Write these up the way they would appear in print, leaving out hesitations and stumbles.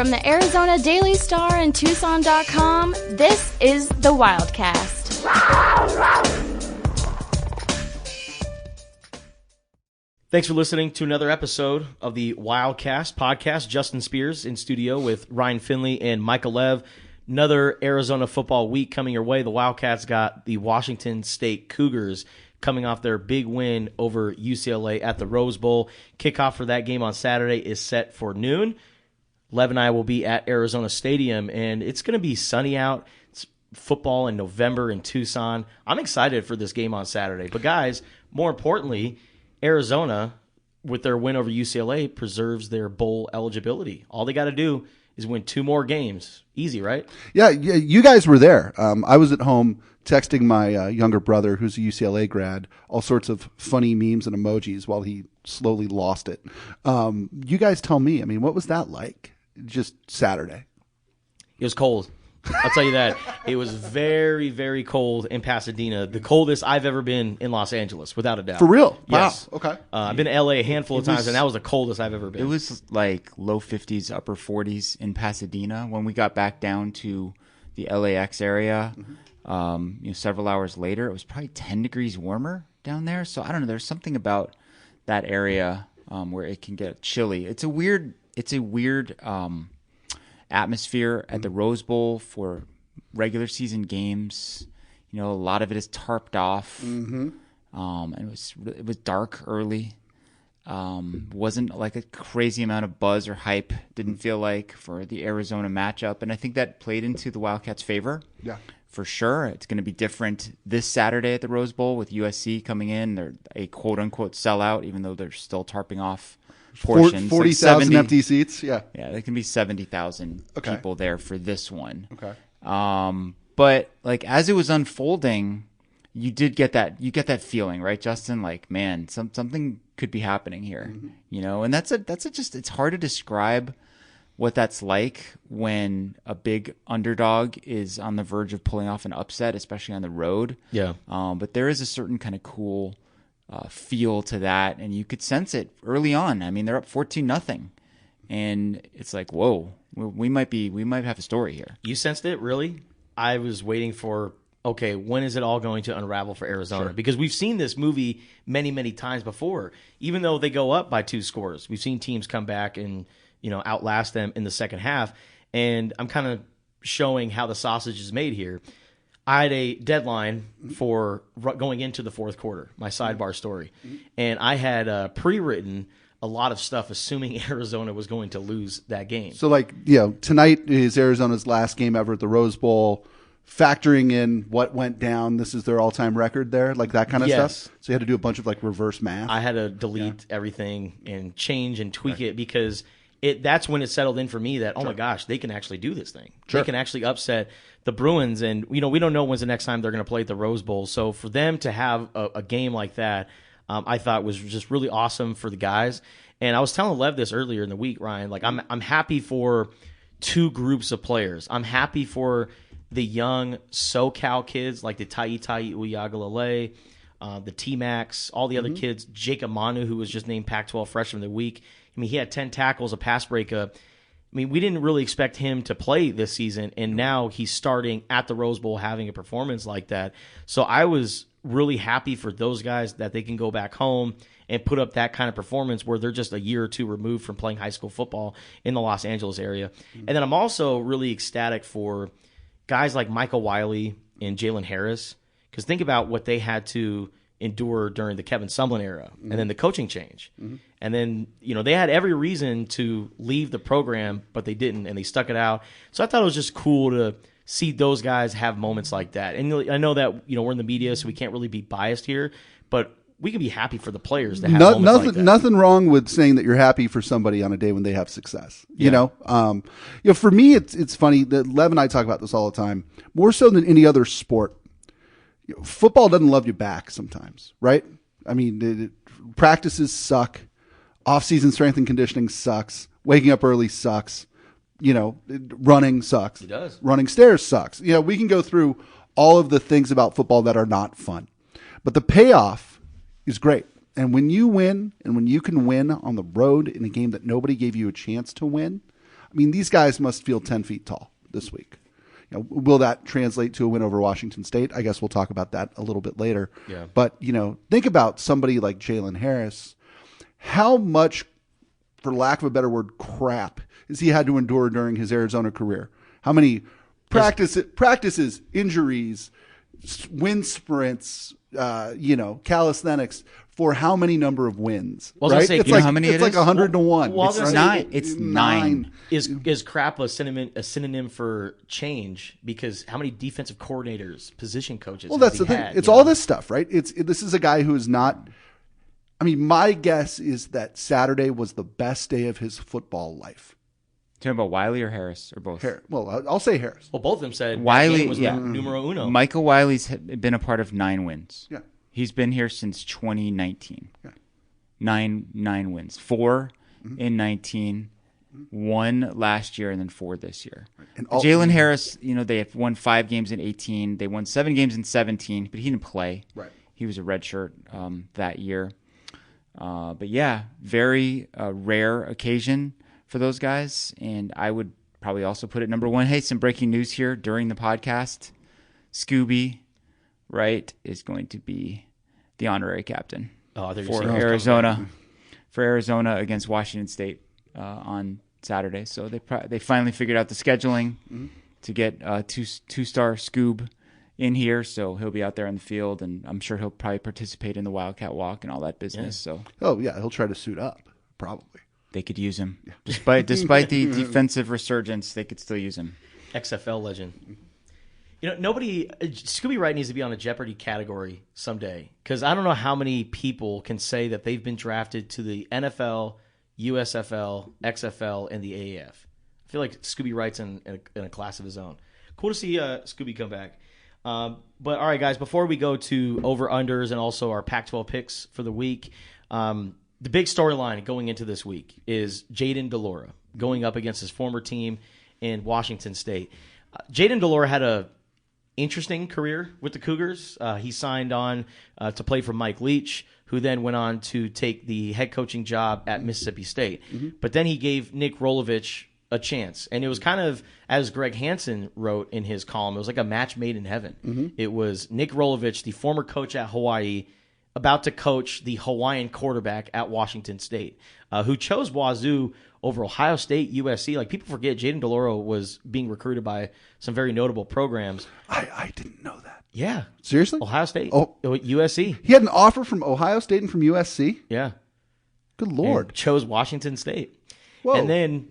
From the Arizona Daily Star and Tucson.com, this is the Wildcast. Thanks for listening to another episode of the Wildcast podcast. Justin Spears in studio with Ryan Finley and Michael Lev. Another Arizona football week coming your way. The Wildcats got the Washington State Cougars coming off their big win over UCLA at the Rose Bowl. Kickoff for that game on Saturday is set for noon. Lev and I will be at Arizona Stadium, and it's going to be sunny out. It's football in November in Tucson. I'm excited for this game on Saturday. But, guys, more importantly, Arizona, with their win over UCLA, preserves their bowl eligibility. All they got to do is win 2 more games. Easy, right? Yeah, you guys were there. I was at home texting my younger brother, who's a UCLA grad, all sorts of funny memes and emojis while he slowly lost it. You guys tell me, what was that like? Just Saturday. It was cold. I'll tell you that. It was very, very cold in Pasadena. The coldest I've ever been in Los Angeles, without a doubt. For real? Yes. Wow. Okay. I've been to LA a handful of times, and that was the coldest I've ever been. It was like low 50s, upper 40s in Pasadena. When we got back down to the LAX area, several hours later, it was probably 10 degrees warmer down there. So I don't know. There's something about that area where it can get chilly. It's a weird atmosphere at the Rose Bowl for regular season games. A lot of it is tarped off. And it was dark early. Wasn't like a crazy amount of buzz or hype, didn't feel like, for the Arizona matchup. And I think that played into the Wildcats' favor. Yeah. For sure. It's going to be different this Saturday at the Rose Bowl with USC coming in. They're a quote-unquote sellout, even though they're still tarping off portions. 40,000 empty seats. Yeah. Yeah, there can be 70,000 people there for this one. Okay. But like as it was unfolding, you get that feeling, right, Justin? Like, man, something could be happening here. And that's just it's hard to describe what that's like when a big underdog is on the verge of pulling off an upset, especially on the road. Yeah. But there is a certain kind of cool feel to that, and you could sense it early on. They're up 14-0, and it's like, whoa, we might have a story here. You sensed it, really? I was waiting for, okay, when is it all going to unravel for Arizona? Sure. Because we've seen this movie many, many times before. Even though they go up by 2 scores, we've seen teams come back and outlast them in the second half. And I'm kind of showing how the sausage is made here. I had a deadline for going into the fourth quarter, my sidebar story. And I had pre-written a lot of stuff assuming Arizona was going to lose that game. So, tonight is Arizona's last game ever at the Rose Bowl. Factoring in what went down, this is their all-time record there, like that kind of stuff? So you had to do a bunch of, reverse math? I had to delete everything and change and tweak it because that's when it settled in for me that, oh my gosh, they can actually do this thing. They can actually upset the Bruins, and we don't know when's the next time they're going to play at the Rose Bowl. So for them to have a game like that, I thought was just really awesome for the guys. And I was telling Lev this earlier in the week, Ryan. I'm happy for 2 groups of players. I'm happy for the young SoCal kids like the Taitai Uyagalele, the T-Max, all the other kids. Jacob Manu, who was just named Pac-12 Freshman of the Week. He had 10 tackles, a pass breakup. We didn't really expect him to play this season, and now he's starting at the Rose Bowl having a performance like that. So I was really happy for those guys that they can go back home and put up that kind of performance where they're just a year or 2 removed from playing high school football in the Los Angeles area. And then I'm also really ecstatic for guys like Michael Wiley and Jalen Harris, because think about what they had to endure during the Kevin Sumlin era and then the coaching change. And then, they had every reason to leave the program, but they didn't, and they stuck it out. So I thought it was just cool to see those guys have moments like that. And I know that, we're in the media, so we can't really be biased here, but we can be happy for the players to have moments like that. Nothing wrong with saying that you're happy for somebody on a day when they have success. For me, it's funny that Lev and I talk about this all the time. More so than any other sport, football doesn't love you back sometimes, right? Practices suck. Off-season strength and conditioning sucks. Waking up early sucks. Running sucks. It does. Running stairs sucks. We can go through all of the things about football that are not fun. But the payoff is great. And when you win, and when you can win on the road in a game that nobody gave you a chance to win, I mean, these guys must feel 10 feet tall this week. Will that translate to a win over Washington State? I guess we'll talk about that a little bit later. Yeah. But, think about somebody like Jalen Harris. How much, for lack of a better word, crap has he had to endure during his Arizona career? How many practices, injuries, wind sprints, calisthenics for how many number of wins? Well, right? Say, it's like, how many it's like 100-1. Well, It's nine. It's nine. Is crap a synonym for change? Because how many defensive coordinators, position coaches? Well, that's the thing. Had, it's all this stuff, right? This is a guy who is not. I mean, my guess is that Saturday was the best day of his football life. Talking about Wiley or Harris or both? Well, I'll say Harris. Well, both of them said Wiley was numero uno. Michael Wiley's been a part of 9 wins. Yeah. He's been here since 2019. Yeah. Nine wins. 4 in 19, 1 last year, and then 4 this year. And Jalen Harris, they have won 5 games in 18. They won 7 games in 17, but he didn't play. Right. He was a redshirt that year. But yeah, very rare occasion for those guys. And I would probably also put it number 1. Hey, some breaking news here during the podcast. Scooby, right, is going to be the honorary captain for Arizona. For Arizona against Washington State on Saturday. So they finally figured out the scheduling to get two-star Scoob in here, so he'll be out there on the field, and I'm sure he'll probably participate in the Wildcat Walk and all that business. Yeah. So, he'll try to suit up, probably. They could use him, despite the defensive resurgence. They could still use him. XFL legend. Scooby Wright needs to be on a Jeopardy category someday, because I don't know how many people can say that they've been drafted to the NFL, USFL, XFL, and the AAF. I feel like Scooby Wright's in a class of his own. Cool to see Scooby come back. But all right, guys, before we go to over-unders and also our Pac-12 picks for the week, the big storyline going into this week is Jayden de Laura going up against his former team in Washington State. Jayden de Laura had a interesting career with the Cougars. He signed on to play for Mike Leach, who then went on to take the head coaching job at Mississippi State. But then he gave Nick Rolovich a chance. And it was kind of, as Greg Hansen wrote in his column, it was like a match made in heaven. It was Nick Rolovich, the former coach at Hawaii, about to coach the Hawaiian quarterback at Washington State, who chose Wazoo over Ohio State, USC. Like, people forget Jayden de Laura was being recruited by some very notable programs. I didn't know that. Yeah. Seriously? Ohio State. Oh. USC. He had an offer from Ohio State and from USC? Yeah. Good Lord. And chose Washington State. Whoa. And then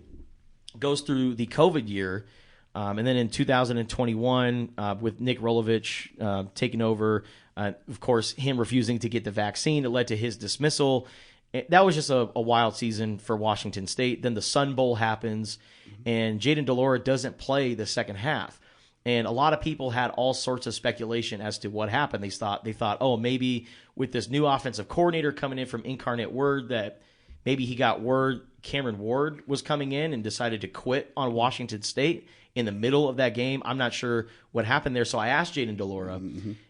goes through the COVID year. And then in 2021, with Nick Rolovich taking over, of course, him refusing to get the vaccine, it led to his dismissal. That was just a wild season for Washington State. Then the Sun Bowl happens, and Jayden de Laura doesn't play the second half. And a lot of people had all sorts of speculation as to what happened. They thought, oh, maybe with this new offensive coordinator coming in from Incarnate Word, that maybe he got word Cameron Ward was coming in and decided to quit on Washington State in the middle of that game. I'm not sure what happened there. So I asked Jayden de Laura,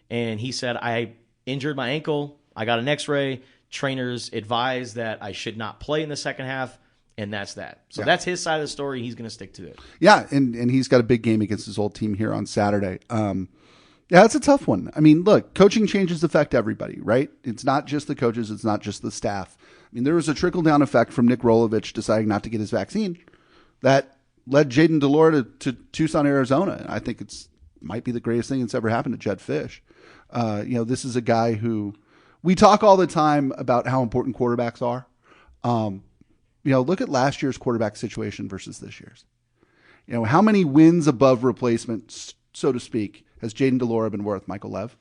and he said, I injured my ankle. I got an x-ray. Trainers advised that I should not play in the second half, and that's that. So that's his side of the story. He's going to stick to it. Yeah, and he's got a big game against his old team here on Saturday. Yeah, it's a tough one. I mean, look, coaching changes affect everybody, right? It's not just the coaches. It's not just the staff. I mean, there was a trickle-down effect from Nick Rolovich deciding not to get his vaccine that led Jayden de Laura to Tucson, Arizona. I think might be the greatest thing that's ever happened to Jed Fish. This is a guy who we talk all the time about how important quarterbacks are. Look at last year's quarterback situation versus this year's. How many wins above replacement, so to speak, has Jayden de Laura been worth, Michael Lev?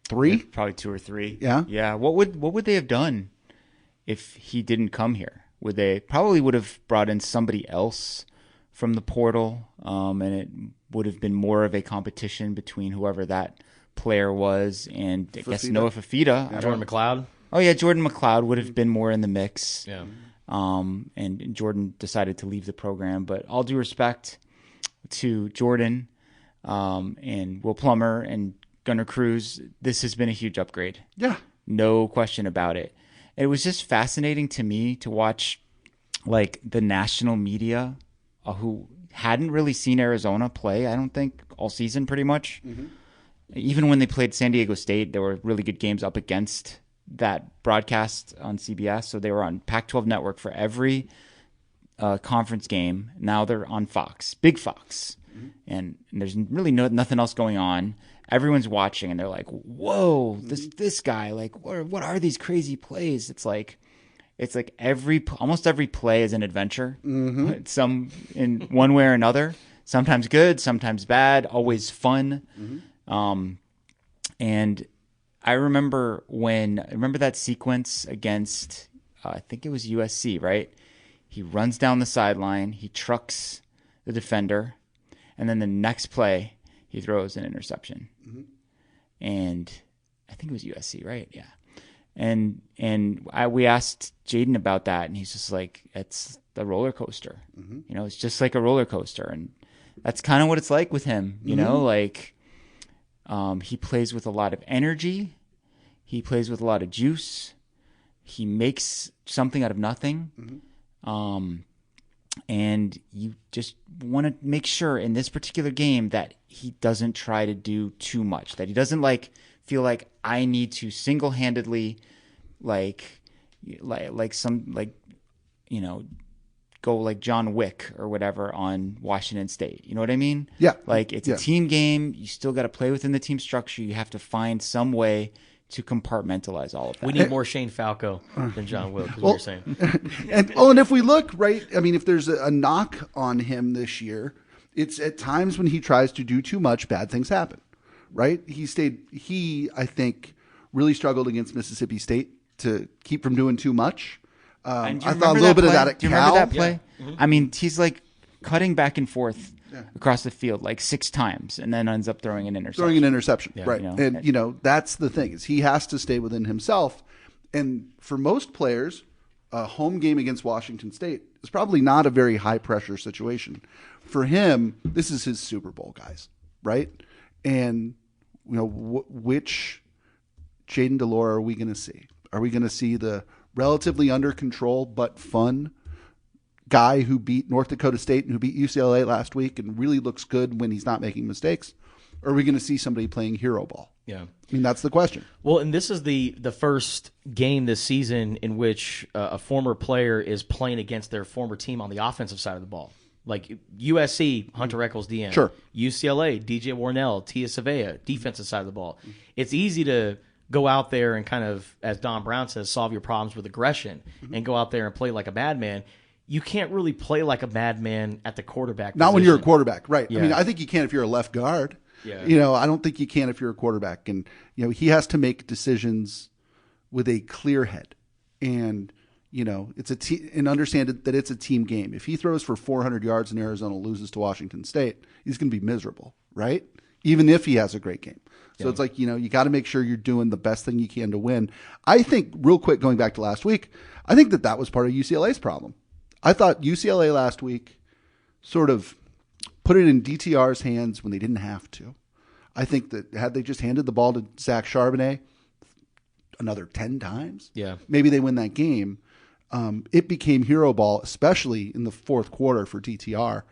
3? Yeah, probably 2 or 3. Yeah. Yeah. What would they have done if he didn't come here? Would they probably would have brought in somebody else from the portal, and it would have been more of a competition between whoever that player was and I guess Noah Fafita. Yeah. Jordan McLeod. Oh yeah, Jordan McLeod would have been more in the mix. Yeah. And Jordan decided to leave the program. But all due respect to Jordan and Will Plummer and Gunnar Cruz, this has been a huge upgrade. Yeah. No question about it. It was just fascinating to me to watch like the national media who hadn't really seen Arizona play, I don't think, all season pretty much. Mm-hmm. Even when they played San Diego State, there were really good games up against that broadcast on CBS. So they were on Pac-12 Network for every conference game. Now they're on Fox, Big Fox. Mm-hmm. And there's really nothing else going on. Everyone's watching, and they're like, whoa, this guy, like, what are these crazy plays? It's like almost every play is an adventure. Mm-hmm. Some in one way or another. Sometimes good, sometimes bad, always fun. Mm-hmm. And I remember that sequence against, I think it was USC, right? He runs down the sideline, he trucks the defender, and then the next play, he throws an interception. Mm-hmm. And I think it was USC, right? Yeah. And we asked Jayden about that, and he's just like, it's the roller coaster. Mm-hmm. It's just like a roller coaster. And that's kind of what it's like with him, like he plays with a lot of energy. He plays with a lot of juice. He makes something out of nothing. Mm-hmm. And you just want to make sure in this particular game that he doesn't try to do too much, that he doesn't feel like I need to single-handedly go like John Wick or whatever on Washington State. You know what I mean? Yeah. It's a team game. You still got to play within the team structure. You have to find some way to compartmentalize all of that. We need more Shane Falco than John Wick, is what you're saying. And if we look, right, I mean, if there's a knock on him this year, it's at times when he tries to do too much, bad things happen, right? He, I think, really struggled against Mississippi State to keep from doing too much. I thought a little bit of that at Cal. Do you remember that play? Yeah. Mm-hmm. I mean, he's cutting back and forth across the field 6 times and then ends up throwing an interception. Yeah. Right. And, that's the thing is he has to stay within himself. And for most players, a home game against Washington State is probably not a very high-pressure situation. For him, this is his Super Bowl, guys, right? And, which Jayden de Laura are we going to see? Are we going to see the relatively under control but fun guy who beat North Dakota State and who beat UCLA last week and really looks good when he's not making mistakes? Or are we going to see somebody playing hero ball? Yeah. I mean, that's the question. Well, and this is the first game this season in which a former player is playing against their former team on the offensive side of the ball. Like USC, Hunter Echols, DN. Sure. UCLA, DJ Warnell, Tia Savea, defensive side of the ball. It's easy to go out there and kind of, as Don Brown says, solve your problems with aggression and go out there and play like a bad man. You can't really play like a bad man at the quarterback position. Not when you're a quarterback, right. Yeah. I mean, I think you can if you're a left guard. Yeah. I don't think you can if you're a quarterback. And, he has to make decisions with a clear head. And, it's and understand that it's a team game. If he throws for 400 yards and Arizona loses to Washington State, he's going to be miserable, right? Even if he has a great game. So it's you got to make sure you're doing the best thing you can to win. I think, real quick, going back to last week, I think that was part of UCLA's problem. I thought UCLA last week sort of put it in DTR's hands when they didn't have to. I think that had they just handed the ball to Zach Charbonnet another 10 times, maybe they win that game. It became hero ball, especially in the fourth quarter for DTR.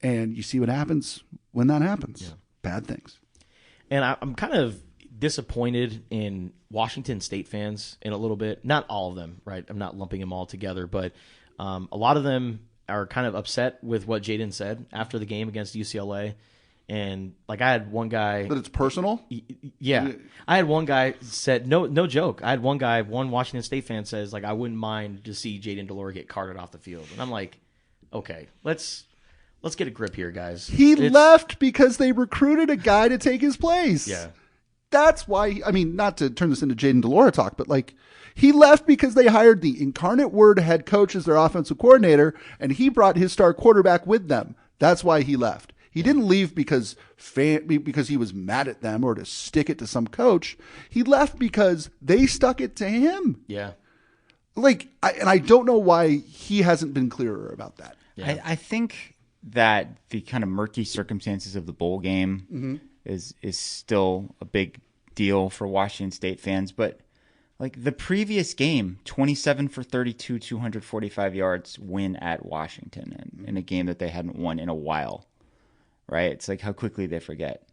And you see what happens when that happens. Yeah. Bad things. And I'm kind of disappointed in Washington State fans in a little bit. Not all of them, right? I'm not lumping them all together, but a lot of them are kind of upset with what Jayden said after the game against UCLA. And I had one guy that it's personal. Yeah, I had one guy said no joke. I had one Washington State fan says I wouldn't mind to see Jayden de Laura get carted off the field, and I'm like, okay, let's get a grip here, guys. He left because they recruited a guy to take his place. Yeah, that's why. I mean, not to turn this into Jayden de Laura talk, but he left because they hired the incarnate word head coach as their offensive coordinator, and he brought his star quarterback with them. That's why he left. He didn't leave because he was mad at them or to stick it to some coach. He left because they stuck it to him. Yeah. I don't know why he hasn't been clearer about that. Yeah. I think that the kind of murky circumstances of the bowl game is still a big deal for Washington State fans. But Like the previous game, 27 for 32, 245 yards win at Washington, and in a game that they hadn't won in a while, right? It's like how quickly they forget.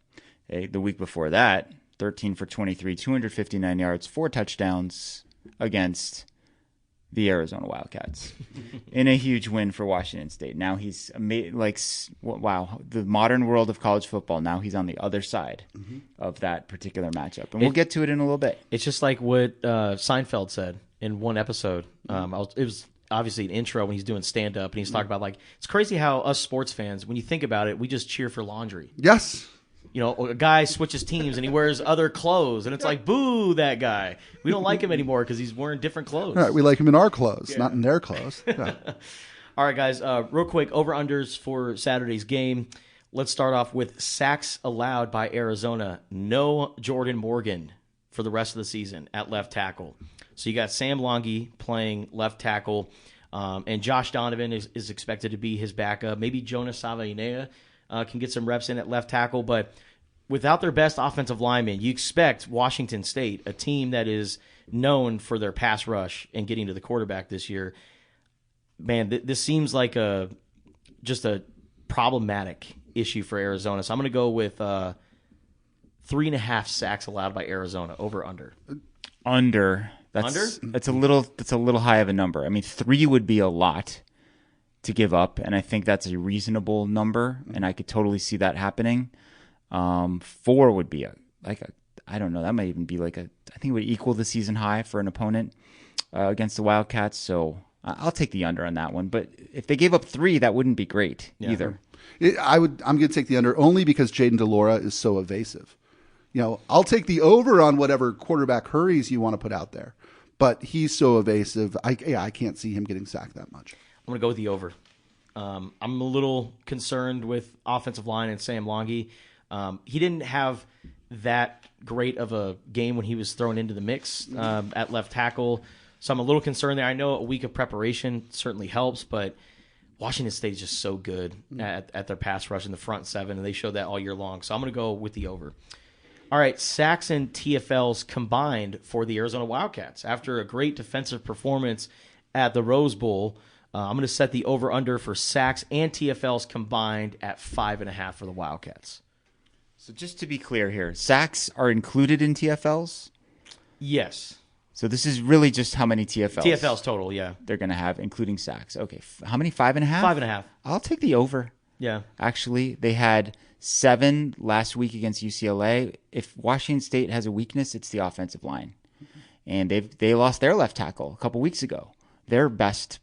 The week before that, 13 for 23, 259 yards, 4 touchdowns against the Arizona Wildcats in a huge win for Washington State. Now he's wow, the modern world of college football. Now he's on the other side of that particular matchup. And we'll get to it in a little bit. It's just like what Seinfeld said in one episode. It was obviously an intro when he's doing stand-up, and he's talking about, like, it's crazy how us sports fans, when you think about it, we just cheer for laundry. Yes. You know, a guy switches teams and he wears other clothes, and it's like, boo, that guy. We don't like him anymore because he's wearing different clothes. All right, we like him in our clothes, not in their clothes. Yeah. All right, guys, real quick, over-unders for Saturday's game. Let's start off with sacks allowed by Arizona. No Jordan Morgan for the rest of the season at left tackle. So you got Sam Longy playing left tackle, and Josh Donovan is expected to be his backup. Maybe Jonas Savainea can get some reps in at left tackle, but without their best offensive lineman, you expect Washington State, a team that is known for their pass rush and getting to the quarterback this year. Man, this seems like just a problematic issue for Arizona. So I'm going to go with 3.5 sacks allowed by Arizona, over under. Under. That's a little high of a number. I mean, 3 would be a lot to give up, and I think that's a reasonable number, and I could totally see that happening. 4 would be I don't know, that might even be I think it would equal the season high for an opponent against the Wildcats, so I'll take the under on that one. But if they gave up 3, that wouldn't be great either. I'm going to take the under only because Jayden de Laura is so evasive. You know, I'll take the over on whatever quarterback hurries you want to put out there, but he's so evasive. I can't see him getting sacked that much. I'm going to go with the over. I'm a little concerned with offensive line and Sam Longy. He didn't have that great of a game when he was thrown into the mix at left tackle, so I'm a little concerned there. I know a week of preparation certainly helps, but Washington State is just so good at their pass rush in the front 7, and they showed that all year long. So I'm going to go with the over. All right, sacks and TFLs combined for the Arizona Wildcats. After a great defensive performance at the Rose Bowl, I'm going to set the over-under for sacks and TFLs combined at 5.5 for the Wildcats. So just to be clear here, sacks are included in TFLs? Yes. So this is really just how many TFLs? TFLs total, yeah. They're going to have, including sacks. Okay, how many? 5.5? 5.5. I'll take the over. Yeah. Actually, they had 7 last week against UCLA. If Washington State has a weakness, it's the offensive line. And they lost their left tackle a couple weeks ago, their best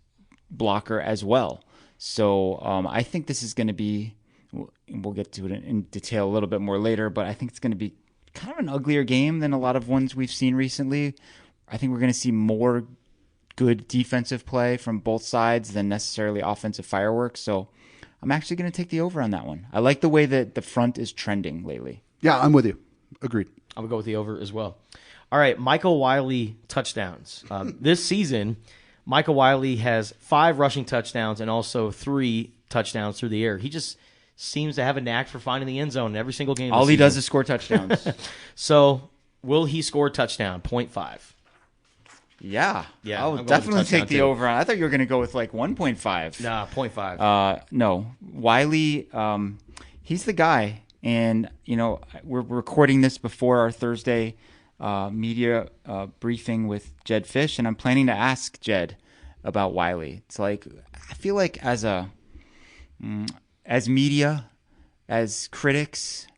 blocker as well. So I think this is going to be, we'll get to it in detail a little bit more later, but I think it's going to be kind of an uglier game than a lot of ones we've seen recently. I think we're going to see more good defensive play from both sides than necessarily offensive fireworks. So I'm actually going to take the over on that one. I like the way that the front is trending lately. Yeah, I'm with you. Agreed. I'm going to go with the over as well. All right, Michael Wiley touchdowns. This season, Michael Wiley has 5 rushing touchdowns and also 3 touchdowns through the air. He just seems to have a knack for finding the end zone in every single game. All he does is score touchdowns. So will he score a touchdown? 0.5. Yeah, Yeah, I'll definitely take the over on. I thought you were going to go with 1.5. Nah, 0.5. No, Wiley, he's the guy. And, we're recording this before our Thursday media briefing with Jed Fish, and I'm planning to ask Jed about Wiley. It's I feel like as media, as critics,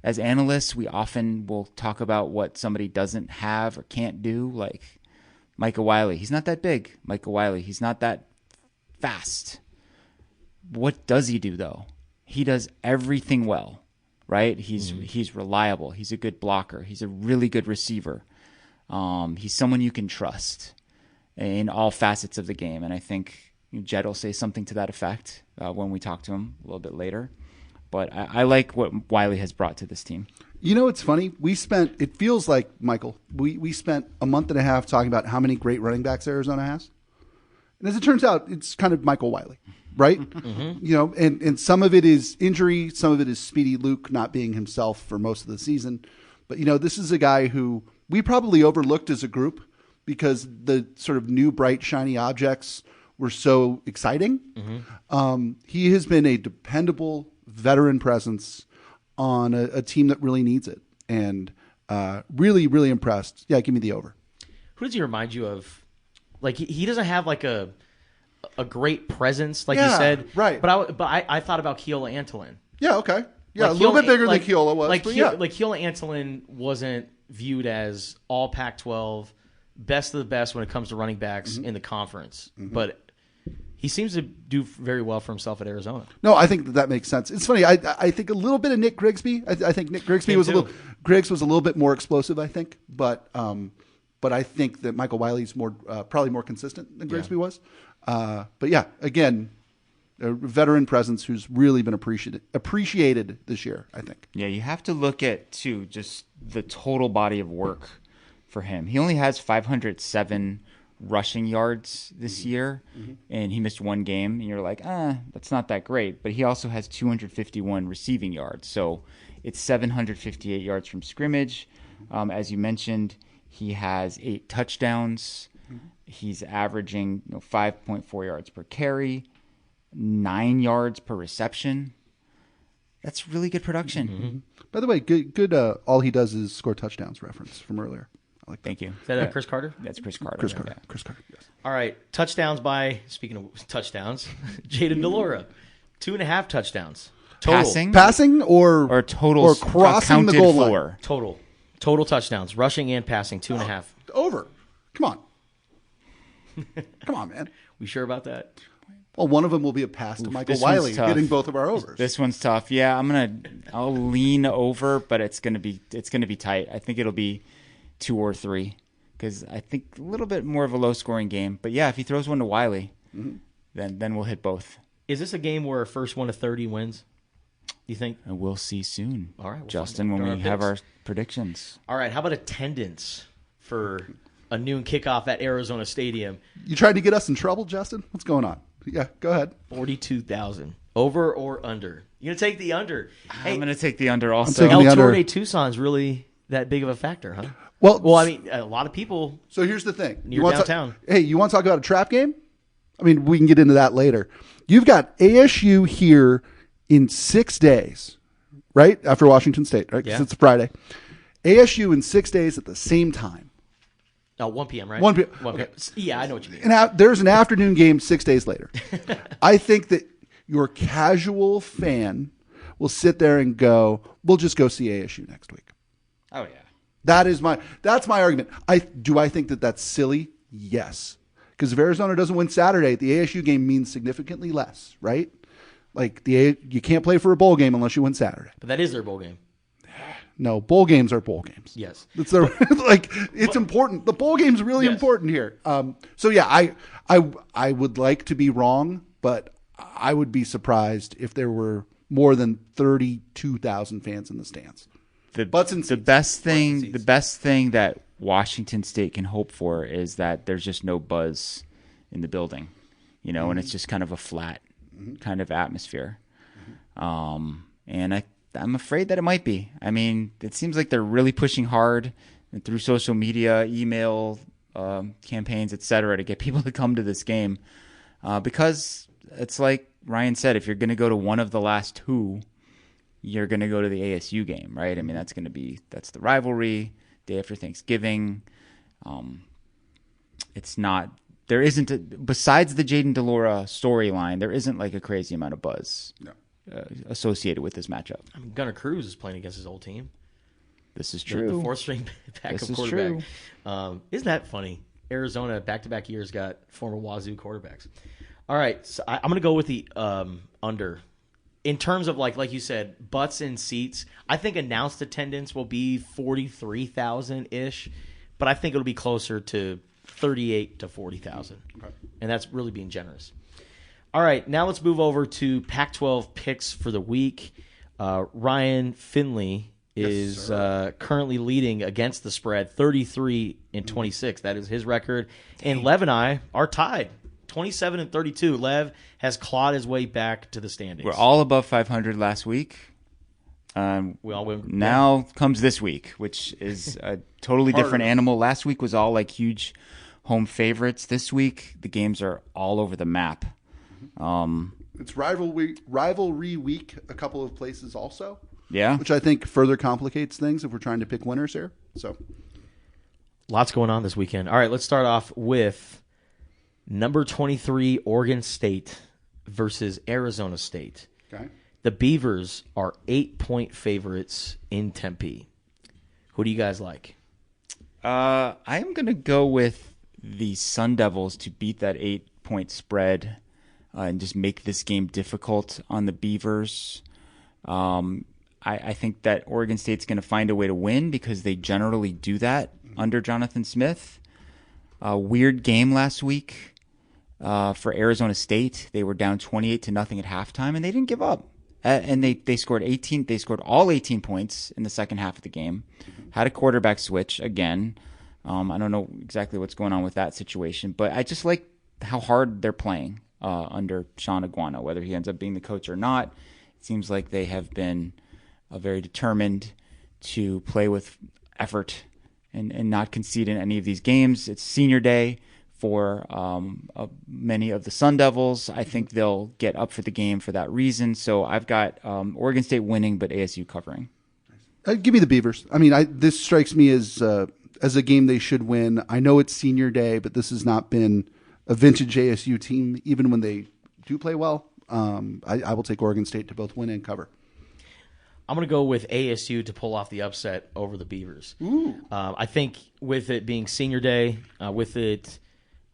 as analysts, we often will talk about what somebody doesn't have or can't do, like Micah Wiley. He's not that big, Micah Wiley. He's not that fast. What does he do, though? He does everything well, right? He's reliable. He's a good blocker. He's a really good receiver. He's someone you can trust in all facets of the game. And I think Jed will say something to that effect when we talk to him a little bit later. But I like what Wiley has brought to this team. You know, it's funny. It feels like, Michael, we spent a month and a half talking about how many great running backs Arizona has. And as it turns out, it's kind of Michael Wiley, right? Mm-hmm. And some of it is injury. Some of it is Speedy Luke not being himself for most of the season. But, this is a guy who we probably overlooked as a group because the sort of new, bright, shiny objects were so exciting. He has been a dependable veteran presence on a team that really needs it, and really, really impressed. Yeah, give me the over. Who does he remind you of? Like he doesn't have like a great presence, like you Yeah, said, right. But I thought about Keola Antolin. Yeah, okay. Yeah, Like a little Keola- bit bigger like- than Keola was. Like but yeah. like Keola Antolin wasn't viewed as all Pac-12, best of the best when it comes to running backs in the conference, but he seems to do very well for himself at Arizona. No, I think that makes sense. It's funny. I think a little bit of Nick Grigsby. I think Nick Grigsby was Griggs was a little bit more explosive. I think, but I think that Michael Wiley's probably more consistent than Grigsby was. But yeah, again, a veteran presence who's really been appreciated this year, I think. Yeah, you have to look at too just the total body of work for him. He only has 507 rushing yards this year, and he missed one game, and you're like, that's not that great. But he also has 251 receiving yards, so it's 758 yards from scrimmage. As you mentioned, he has 8 touchdowns. He's averaging 5.4 yards per carry, 9 yards per reception. That's really good production. By the way, good. All he does is score touchdowns. Reference from earlier. I like that. Thank you. Is that Chris Carter? That's Chris Carter. Chris Carter. Chris Carter. Yes. All right, touchdowns by, speaking of touchdowns, Jayden de Laura, 2.5 touchdowns. Total. Passing or total or crossing the counted goal line. Total touchdowns, rushing and passing, 2.5. Over. Come on. Come on, man. We sure about that? Well, one of them will be a pass to Michael this one's Wiley, tough. getting both of our overs. This one's tough. Yeah, I'll lean over, but it's gonna be tight. I think it'll be 2 or 3 because I think a little bit more of a low scoring game. But yeah, if he throws one to Wiley, then we'll hit both. Is this a game where first 1 to 30 wins? You think? And we'll see soon. All right, we'll Justin, find out when we during our have our picks. predictions. All right, how about attendance for a noon kickoff at Arizona Stadium? You trying to get us in trouble, Justin? What's going on? Yeah, go ahead. 42,000. Over or under? You gonna take the under? I'm going to take the under also. taking El the under. Tour de Tucson's really that big of a factor, huh? Well, I mean, a lot of people. so here's the thing. Near want downtown. hey, you want to talk about a trap game? I mean, we can get into that later. You've got ASU here in 6 days, right? After Washington State, right? Because Yeah. it's a Friday. ASU in 6 days at the same time. 1 p.m., right? 1 p.m. 1 p.m. Yeah, I know what you mean. And there's an afternoon game 6 days later. I think that your casual fan will sit there and go, we'll just go see ASU next week. Oh, yeah. That's my argument. I think that that's silly. Yes. Because if Arizona doesn't win Saturday, the ASU game means significantly less, right? Like you can't play for a bowl game unless you win Saturday. But that is their bowl game. No, bowl games are bowl games. Yes. It's it's important. The bowl game's really Yes. important here. So yeah, I would like to be wrong, but I would be surprised if there were more than 32,000 fans in the stands. The seats. best thing that Washington State can hope for is that there's just no buzz in the building, and it's just kind of a flat kind of atmosphere. And I'm afraid that it might be. I mean, it seems like they're really pushing hard through social media, email campaigns, etc., to get people to come to this game because it's like Ryan said, if you're going to go to one of the last 2, you're going to go to the ASU game, right? I mean, that's the rivalry, day after Thanksgiving. Besides the Jayden de Laura storyline, there isn't like a crazy amount of buzz associated with this matchup. I mean, Gunnar Cruz is playing against his old team. This is The true. 4th-string backup This is quarterback. Isn't that funny? Arizona, back-to-back years, got former Wazoo quarterbacks. All right, so I'm going to go with the under. In terms of, like you said, butts and seats, I think announced attendance will be 43,000-ish, but I think it'll be closer to 38 to 40,000. Okay. And that's really being generous. All right, now let's move over to Pac-12 picks for the week. Ryan Finley is currently leading against the spread, 33-26. That is his record. And Lev and I are tied, 27-32. Lev has clawed his way back to the standings. We're all above 500 last week. We all went. Now comes this week, which is a totally different animal. Last week was all like huge home favorites. This week, the games are all over the map. It's rivalry week a couple of places also. Yeah. Which I think further complicates things if we're trying to pick winners here. So, lots going on this weekend. All right, let's start off with number 23 Oregon State versus Arizona State. Okay. The Beavers are 8-point favorites in Tempe. Who do you guys like? I am going to go with the Sun Devils to beat that 8-point spread and just make this game difficult on the Beavers. I think that Oregon State's going to find a way to win because they generally do that under Jonathan Smith. Weird game last week for Arizona State. They were down 28-0 at halftime, and they didn't give up. And they scored 18. They scored all 18 points in the second half of the game. Had a quarterback switch again. I don't know exactly what's going on with that situation, but I just like how hard they're playing under Sean Iguana, whether he ends up being the coach or not. It seems like they have been very determined to play with effort and not concede in any of these games. It's senior day for many of the Sun Devils. I think they'll get up for the game for that reason. So I've got Oregon State winning, but ASU covering. Give me the Beavers. I mean, this strikes me as a game they should win. I know it's senior day, but this has not been a vintage ASU team, even when they do play well. I will take Oregon State to both win and cover. I'm going to go with ASU to pull off the upset over the Beavers. Ooh. I think with it being senior day, with it,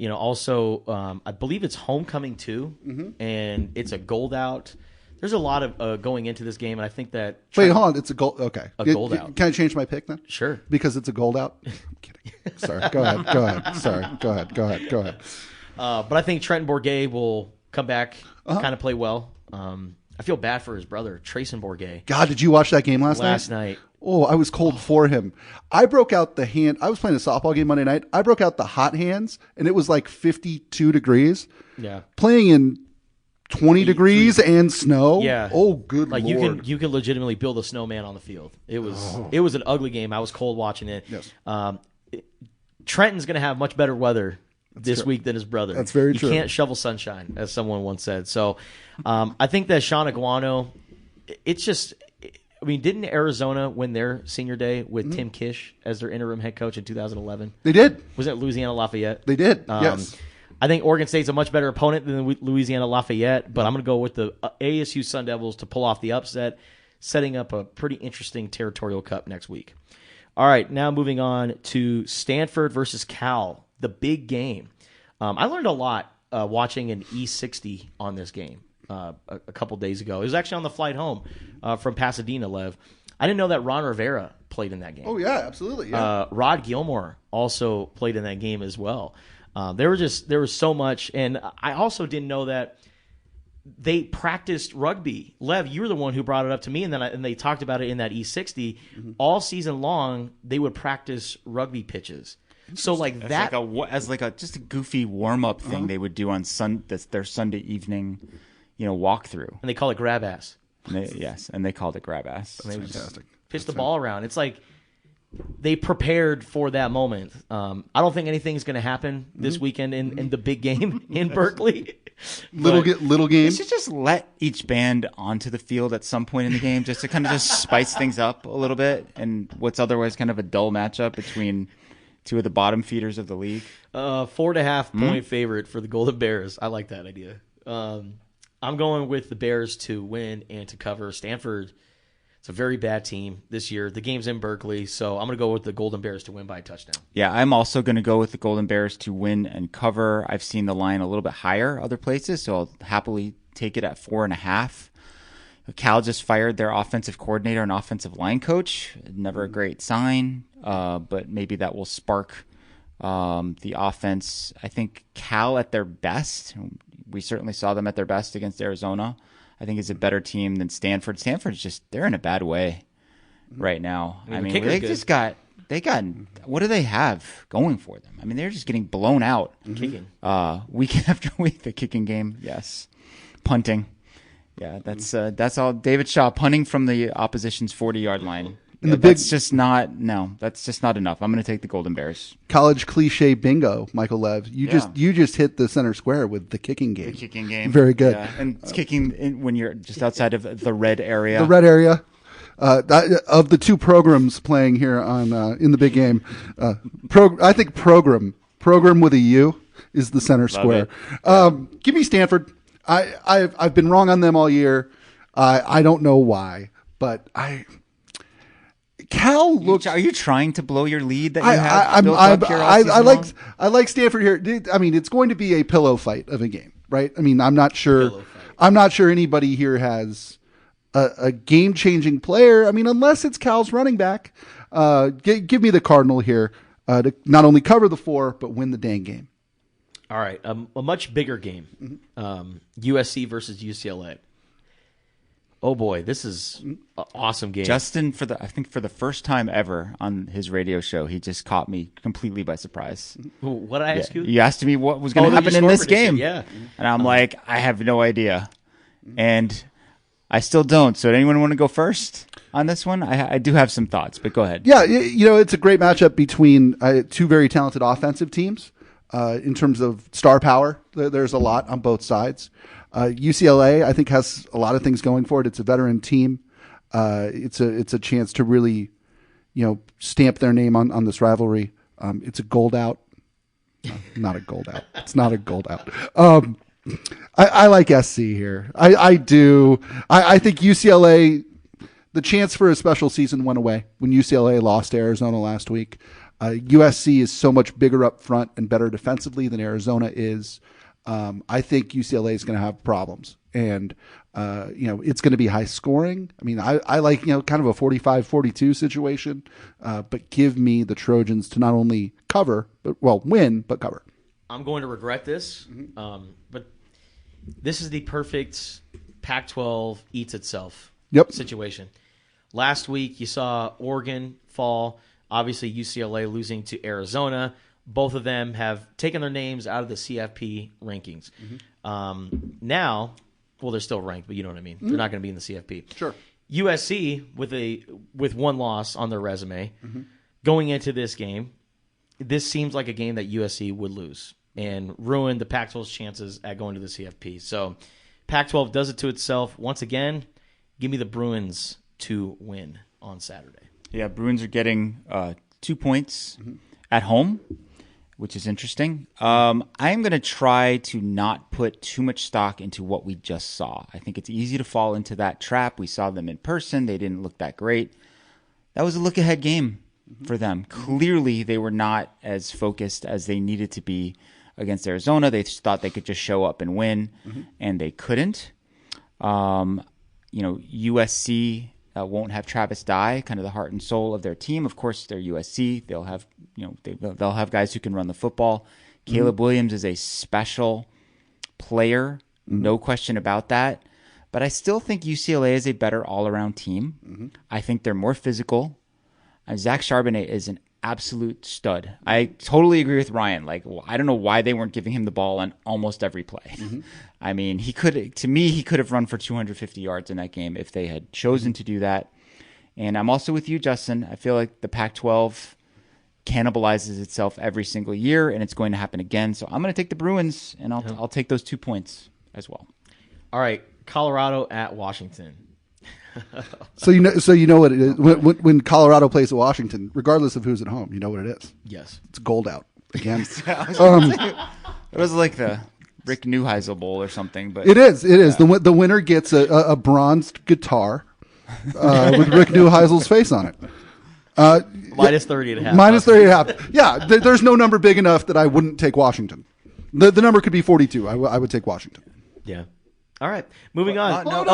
also I believe it's homecoming too, and it's a gold out. There's a lot of going into this game, and I think that. Wait, hold on. It's a gold. Okay, gold out. Can I change my pick then? Sure. Because it's a gold out. I'm kidding. Sorry. Go ahead. Sorry. Go ahead. But I think Trenton Bourget will come back, kind of play well. I feel bad for his brother, Trayson Bourget. God, did you watch that game last night? Oh, I was cold for him. I broke out the hand. I was playing a softball game Monday night. I broke out the hot hands, and it was like 52 degrees. Yeah. Playing in 20 degrees and snow. Yeah. Oh, good like Lord. You can legitimately build a snowman on the field. It was an ugly game. I was cold watching it. Yes. Trenton's going to have much better weather this week than his brother. That's very true. You can't shovel sunshine, as someone once said. So I think that Sean Iguano, it's just, I mean, didn't Arizona win their senior day with Tim Kish as their interim head coach in 2011? They did. Was it Louisiana Lafayette? They did, yes. I think Oregon State's a much better opponent than Louisiana Lafayette, but I'm going to go with the ASU Sun Devils to pull off the upset, setting up a pretty interesting territorial cup next week. All right, now moving on to Stanford versus Cal, the big game. I learned a lot watching an E60 on this game a couple days ago. It was actually on the flight home from Pasadena, Lev. I didn't know that Ron Rivera played in that game. Oh, yeah, absolutely. Yeah. Rod Gilmore also played in that game as well. There was so much, and I also didn't know that they practiced rugby. Lev, you were the one who brought it up to me, and they talked about it in that E60. All season long, they would practice rugby pitches. So like that, just a goofy warm up thing they would do on their Sunday evening, walkthrough. And they call it grab ass. And they called it grab ass. And they would just pitch the ball around. It's like they prepared for that moment. I don't think anything's going to happen this weekend in the big game in Berkeley. Little game. They should just let each band onto the field at some point in the game just to kind of just spice things up a little bit, and what's otherwise kind of a dull matchup between two of the bottom feeders of the league. 4.5 point favorite for the Golden Bears. I like that idea. I'm going with the Bears to win and to cover. Stanford, it's a very bad team this year. The game's in Berkeley, so I'm going to go with the Golden Bears to win by a touchdown. Yeah, I'm also going to go with the Golden Bears to win and cover. I've seen the line a little bit higher other places, so I'll happily take it at 4.5. Cal just fired their offensive coordinator and offensive line coach. Never a great sign, but maybe that will spark the offense. I think Cal at their best, we certainly saw them at their best against Arizona, I think is a better team than Stanford. Stanford's they're in a bad way right now. I mean they got, what do they have going for them? I mean, they're just getting blown out. Kicking. Week after week, the kicking game, yes. Punting. Yeah, that's all. David Shaw punting from the opposition's 40-yard line. And that's just not enough. I'm going to take the Golden Bears. College cliche bingo, Michael Lev. You just hit the center square with the kicking game. The kicking game. Very good. Yeah. And it's kicking when you're just outside of the red area. The red area. Of the two programs playing here on in the big game, I think program with a U is the center square. Give me Stanford. I've been wrong on them all year. I don't know why, but Cal looks. Are you trying to blow your lead that you have built up here all season long? I like Stanford here. I mean, it's going to be a pillow fight of a game, right? I mean, I'm not sure anybody here has a game-changing player. I mean, unless it's Cal's running back. Give me the Cardinal here to not only cover the 4 but win the dang game. All right, a much bigger game, USC versus UCLA. Oh boy, this is an awesome game. Justin, I think for the first time ever on his radio show, he just caught me completely by surprise. What did I ask you? You asked me what was going to happen in this game. Yeah. And I'm like, I have no idea. And I still don't. So anyone want to go first on this one? I do have some thoughts, but go ahead. Yeah, it's a great matchup between two very talented offensive teams. In terms of star power, there's a lot on both sides. UCLA, I think, has a lot of things going for it. It's a veteran team. It's a chance to really, stamp their name on this rivalry. It's a gold out. Not a gold out. It's not a gold out. I like SC here. I do. I think UCLA, the chance for a special season went away when UCLA lost to Arizona last week. USC is so much bigger up front and better defensively than Arizona is. I think UCLA is going to have problems, and it's going to be high scoring. I mean, I like kind of a 45-42 situation, but give me the Trojans to not only win but cover. I'm going to regret this, but this is the perfect Pac-12 eats itself situation. Last week you saw Oregon fall. Obviously, UCLA losing to Arizona. Both of them have taken their names out of the CFP rankings. Now, they're still ranked, but you know what I mean. They're not going to be in the CFP. Sure. USC with one loss on their resume, going into this game, this seems like a game that USC would lose and ruin the Pac-12's chances at going to the CFP. So, Pac-12 does it to itself once again. Give me the Bruins to win on Saturday. Yeah, Bruins are getting 2 points at home, which is interesting. I'm going to try to not put too much stock into what we just saw. I think it's easy to fall into that trap. We saw them in person. They didn't look that great. That was a look-ahead game for them. Clearly, they were not as focused as they needed to be against Arizona. They thought they could just show up and win, and they couldn't. USC won't have Travis Dye, kind of the heart and soul of their team. Of course, they're USC. They'll have, they'll have guys who can run the football. Caleb Williams is a special player, no question about that. But I still think UCLA is a better all-around team. I think they're more physical. Zach Charbonnet is an absolute stud. I totally agree with Ryan. I don't know why they weren't giving him the ball on almost every play. I mean, he could have run for 250 yards in that game if they had chosen to do that. And I'm also with you, Justin. I feel like the Pac-12 cannibalizes itself every single year, and it's going to happen again. So I'm going to take the Bruins, and I'll take those 2 points as well. All right, Colorado at Washington. So you know what it is when Colorado plays at Washington, regardless of who's at home. You know what it is. Yes, it's gold out again. It was like the Rick Neuheisel Bowl or something, but it is. The winner gets a bronzed guitar with Rick Neuheisel's face on it. Minus 30.5. Minus 30.5. Yeah, there's no number big enough that I wouldn't take Washington. The number could be 42. I would take Washington. Yeah. All right, moving on. What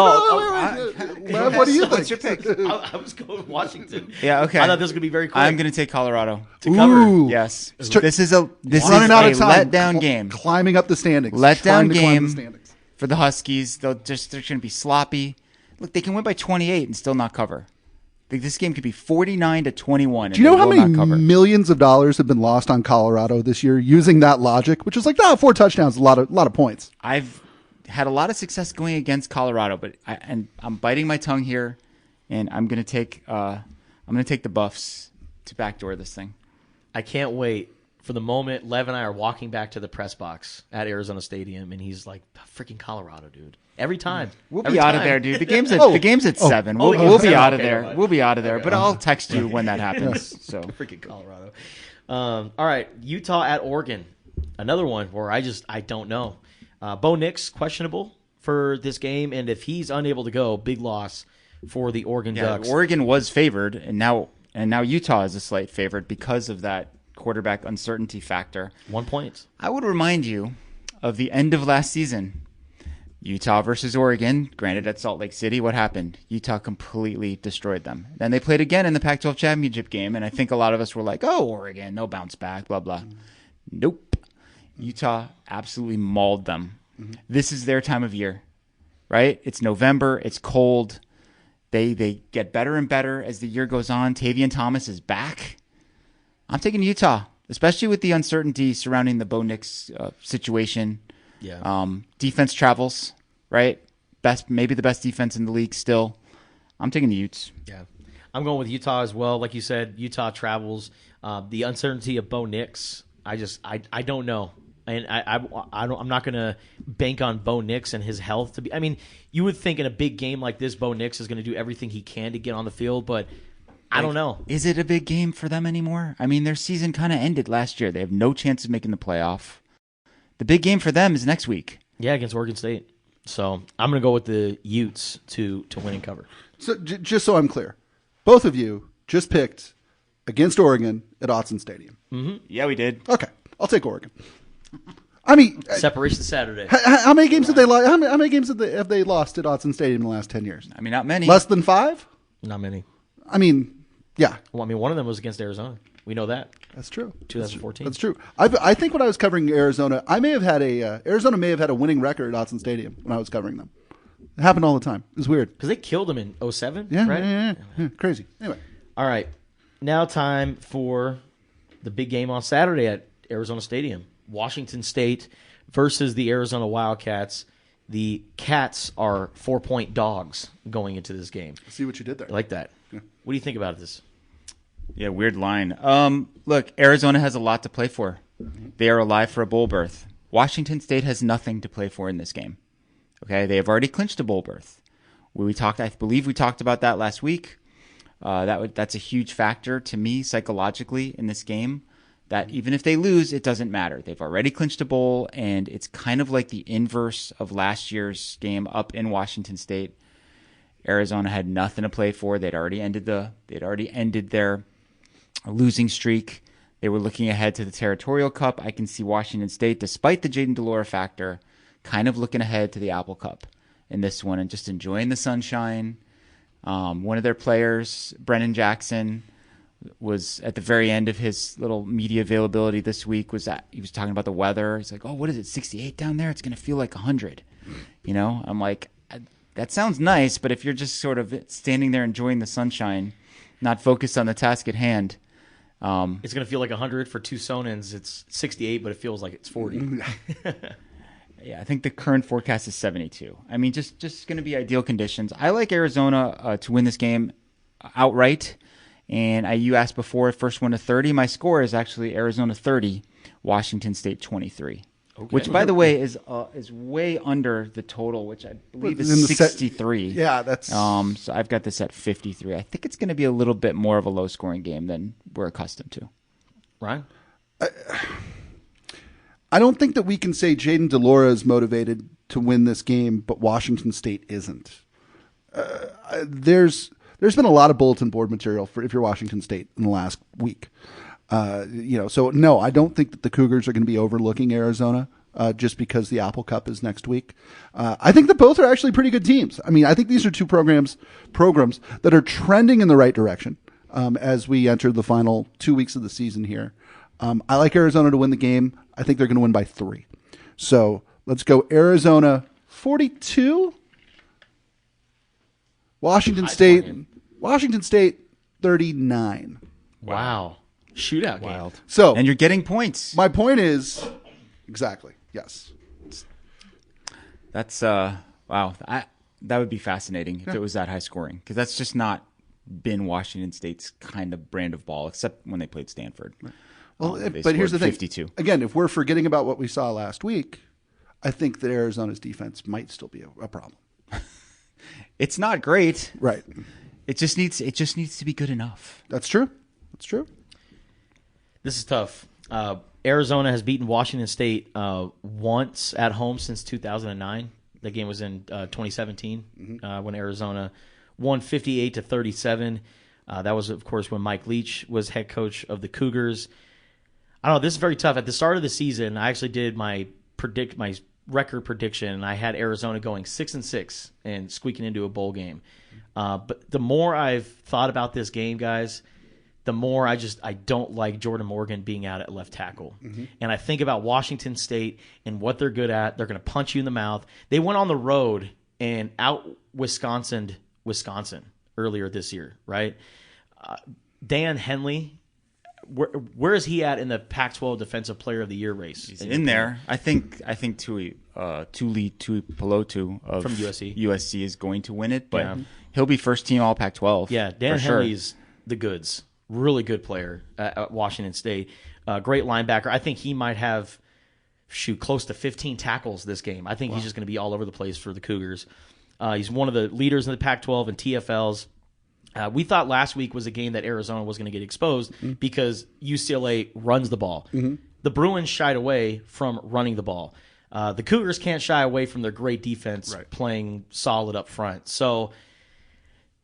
do you think? What's your pick? I was going with Washington. Yeah, okay. I thought this was going to be very quick. I'm going to take Colorado to cover. Yes. This is a letdown game. Climbing up the standings. Letdown game for the Huskies. They're going to be sloppy. Look, they can win by 28 and still not cover. This game could be 49-21. Do you know how many millions of dollars have been lost on Colorado this year using that logic? Which is 4 touchdowns, a lot of points. had a lot of success going against Colorado, but I'm biting my tongue here, and I'm gonna take the Buffs to backdoor this thing. I can't wait for the moment Lev and I are walking back to the press box at Arizona Stadium, and he's like, "Freaking Colorado, dude!" Every time we'll be out of there, dude. The game's at 7. We'll be out of there. We'll be out of there. But I'll text you when that happens. So freaking Colorado. All right, Utah at Oregon, another one where I don't know. Bo Nix questionable for this game, and if he's unable to go, big loss for the Oregon Ducks. Oregon was favored, and now Utah is a slight favorite because of that quarterback uncertainty factor. 1 point. I would remind you of the end of last season. Utah versus Oregon, granted at Salt Lake City. What happened? Utah completely destroyed them. Then they played again in the Pac-12 championship game, and I think a lot of us were like, oh, Oregon, no bounce back, blah, blah. Nope. Utah absolutely mauled them. Mm-hmm. This is their time of year, right? It's November. It's cold. They get better and better as the year goes on. Tavian Thomas is back. I'm taking Utah, especially with the uncertainty surrounding the Bo Nix situation. Yeah. Defense travels, right? Maybe the best defense in the league still. I'm taking the Utes. Yeah. I'm going with Utah as well. Like you said, Utah travels. The uncertainty of Bo Nix, I don't know. And I'm not going to bank on Bo Nix and his health to be. I mean, you would think in a big game like this, Bo Nix is going to do everything he can to get on the field, but I don't know. Is it a big game for them anymore? I mean, their season kind of ended last year. They have no chance of making the playoff. The big game for them is next week. Yeah, against Oregon State. So I'm going to go with the Utes to win and cover. So just so I'm clear, both of you just picked against Oregon at Autzen Stadium. Mm-hmm. Yeah, we did. Okay, I'll take Oregon. I mean, separation Saturday. How many games have they lost? How many games have they lost at Autzen Stadium in the last 10 years? I mean, not many. Less than 5? Not many. I mean, yeah. Well, I mean, one of them was against Arizona. We know that. That's true. 2014. That's true. I think when I was covering Arizona, Arizona may have had a winning record at Autzen Stadium when I was covering them. It happened all the time. It was weird. Because they killed them in 2007, yeah, right? Yeah. Crazy. Anyway. All right. Now time for the big game on Saturday at Arizona Stadium. Washington State versus the Arizona Wildcats. The Cats are 4-point dogs going into this game. I see what you did there. I like that. Yeah. What do you think about this? Yeah, weird line. Look, Arizona has a lot to play for. They are alive for a bowl berth. Washington State has nothing to play for in this game. Okay, they have already clinched a bowl berth. I believe we talked about that last week. That's a huge factor to me psychologically in this game. That even if they lose, it doesn't matter. They've already clinched a bowl, and it's kind of like the inverse of last year's game up in Washington State. Arizona had nothing to play for. They'd already ended their losing streak. They were looking ahead to the Territorial Cup. I can see Washington State, despite the Jayden de Laura factor, kind of looking ahead to the Apple Cup in this one and just enjoying the sunshine. One of their players, Brennan Jackson, was at the very end of his little media availability this week. He was talking about the weather. He's like, "Oh, what is it? 68 down there? It's going to feel like 100." You know, I'm like, that sounds nice, but if you're just sort of standing there enjoying the sunshine, not focused on the task at hand. It's going to feel like 100 for Tucsonans. It's 68, but it feels like it's 40. Yeah, I think the current forecast is 72. I mean, just going to be ideal conditions. I like Arizona to win this game outright. And you asked before, first one to 30. My score is actually Arizona 30, Washington State 23. Okay. Which, by the way, is way under the total, which I believe is 63. Yeah, that's... So I've got this at 53. I think it's going to be a little bit more of a low-scoring game than we're accustomed to. Ryan? I don't think that we can say Jayden de Laura is motivated to win this game, but Washington State isn't. There's been a lot of bulletin board material for if you're Washington State in the last week. So no, I don't think that the Cougars are going to be overlooking Arizona just because the Apple Cup is next week. I think that both are actually pretty good teams. I mean, I think these are two programs that are trending in the right direction as we enter the final 2 weeks of the season here. I like Arizona to win the game. I think they're going to win by 3. So let's go Arizona 42. Washington State 39. Wow. Shootout game. So, and you're getting points. My point is, exactly, yes. That's wow. That would be fascinating if it was that high scoring, because that's just not been Washington State's kind of brand of ball, except when they played Stanford. Well, but here's the thing. 52. Again, if we're forgetting about what we saw last week, I think that Arizona's defense might still be a problem. It's not great. Right. It just needs to be good enough. That's true. That's true. This is tough. Arizona has beaten Washington State once at home since 2009. The game was in 2017 when Arizona won 58-37. That was, of course, when Mike Leach was head coach of the Cougars. I don't know. This is very tough. At the start of the season, I actually did my record prediction, and I had Arizona going 6-6 and squeaking into a bowl game. But the more I've thought about this game, guys, the more I don't like Jordan Morgan being out at left tackle. And I think about Washington State and what they're good at. They're going to punch you in the mouth. They went on the road and out Wisconsin earlier this year, right? Dan Henley, where is he at in the Pac-12 Defensive Player of the Year race? He's in there. I think Tuli Pelotu from USC is going to win it, but he'll be first team All Pac-12. Yeah, Dan Henley's the goods. Really good player at Washington State. Great linebacker. I think he might have close to 15 tackles this game. I think he's just going to be all over the place for the Cougars. He's one of the leaders in the Pac-12 and TFLs. We thought last week was a game that Arizona was going to get exposed because UCLA runs the ball. The Bruins shied away from running the ball. The Cougars can't shy away from their great defense playing solid up front. So,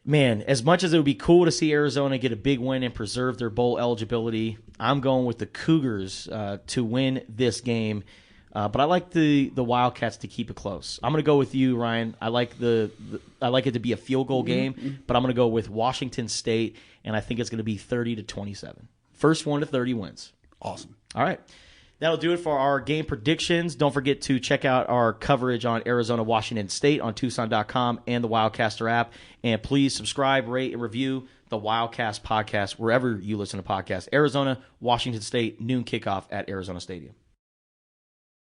man, as much as it would be cool to see Arizona get a big win and preserve their bowl eligibility, I'm going with the Cougars to win this game. But I like the Wildcats to keep it close. I'm going to go with you, Ryan. I like I like it to be a field goal game, but I'm going to go with Washington State, and I think it's going to be 30-27. First 1 to 30 wins. Awesome. All right. That'll do it for our game predictions. Don't forget to check out our coverage on Arizona Washington State on Tucson.com and the Wildcaster app. And please subscribe, rate, and review the Wildcast podcast wherever you listen to podcasts. Arizona Washington State, noon kickoff at Arizona Stadium.